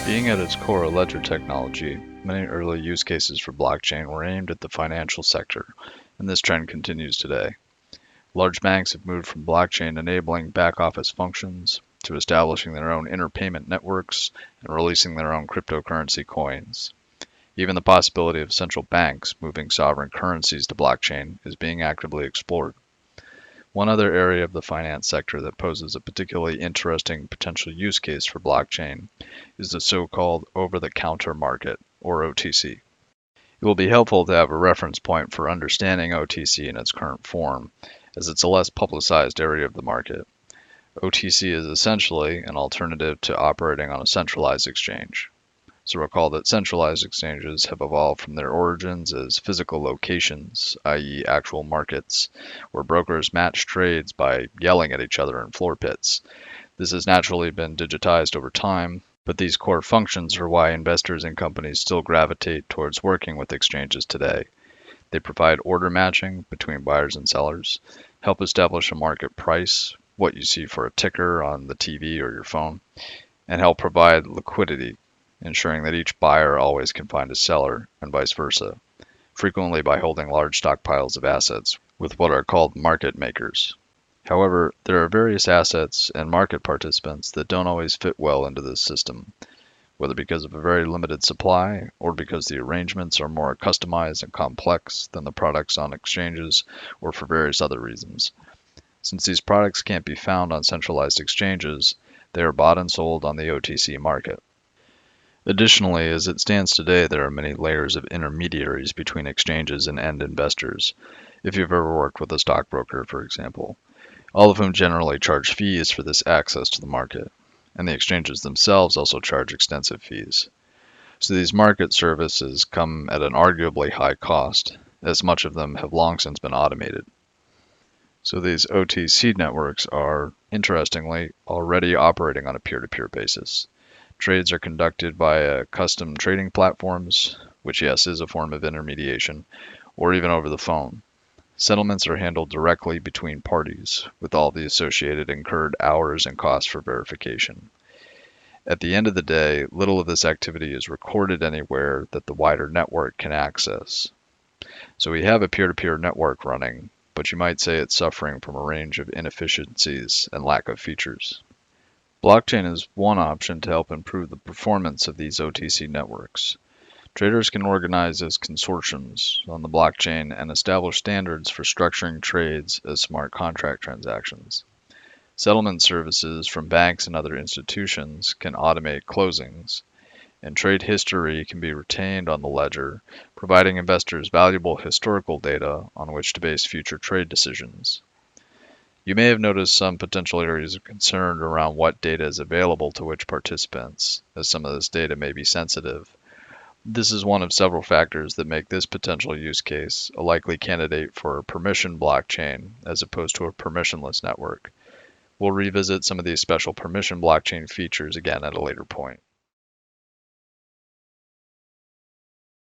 Being at its core a ledger technology, many early use cases for blockchain were aimed at the financial sector, and this trend continues today. Large banks have moved from blockchain enabling back office functions to establishing their own interpayment networks and releasing their own cryptocurrency coins. Even the possibility of central banks moving sovereign currencies to blockchain is being actively explored. One other area of the finance sector that poses a particularly interesting potential use case for blockchain is the so-called over-the-counter market, or OTC. It will be helpful to have a reference point for understanding OTC in its current form, as it's a less publicized area of the market. OTC is essentially an alternative to operating on a centralized exchange. So recall that centralized exchanges have evolved from their origins as physical locations, i.e. actual markets, where brokers match trades by yelling at each other in floor pits. This has naturally been digitized over time, but these core functions are why investors and companies still gravitate towards working with exchanges today. They provide order matching between buyers and sellers, help establish a market price, what you see for a ticker on the TV or your phone, and help provide liquidity, ensuring that each buyer always can find a seller and vice versa, frequently by holding large stockpiles of assets with what are called market makers. However, there are various assets and market participants that don't always fit well into this system, whether because of a very limited supply or because the arrangements are more customized and complex than the products on exchanges or for various other reasons. Since these products can't be found on centralized exchanges, they are bought and sold on the OTC market. Additionally, as it stands today, there are many layers of intermediaries between exchanges and end investors, if you've ever worked with a stockbroker, for example, all of whom generally charge fees for this access to the market, and the exchanges themselves also charge extensive fees. So these market services come at an arguably high cost, as much of them have long since been automated. So these OTC networks are, interestingly, already operating on a peer-to-peer basis. Trades are conducted via custom trading platforms, which yes is a form of intermediation, or even over the phone. Settlements are handled directly between parties, with all the associated incurred hours and costs for verification. At the end of the day, little of this activity is recorded anywhere that the wider network can access. So we have a peer-to-peer network running, but you might say it's suffering from a range of inefficiencies and lack of features. Blockchain is one option to help improve the performance of these OTC networks. Traders can organize as consortiums on the blockchain and establish standards for structuring trades as smart contract transactions. Settlement services from banks and other institutions can automate closings, and trade history can be retained on the ledger, providing investors valuable historical data on which to base future trade decisions. You may have noticed some potential areas of concern around what data is available to which participants, as some of this data may be sensitive. This is one of several factors that make this potential use case a likely candidate for a permission blockchain as opposed to a permissionless network. We'll revisit some of these special permission blockchain features again at a later point.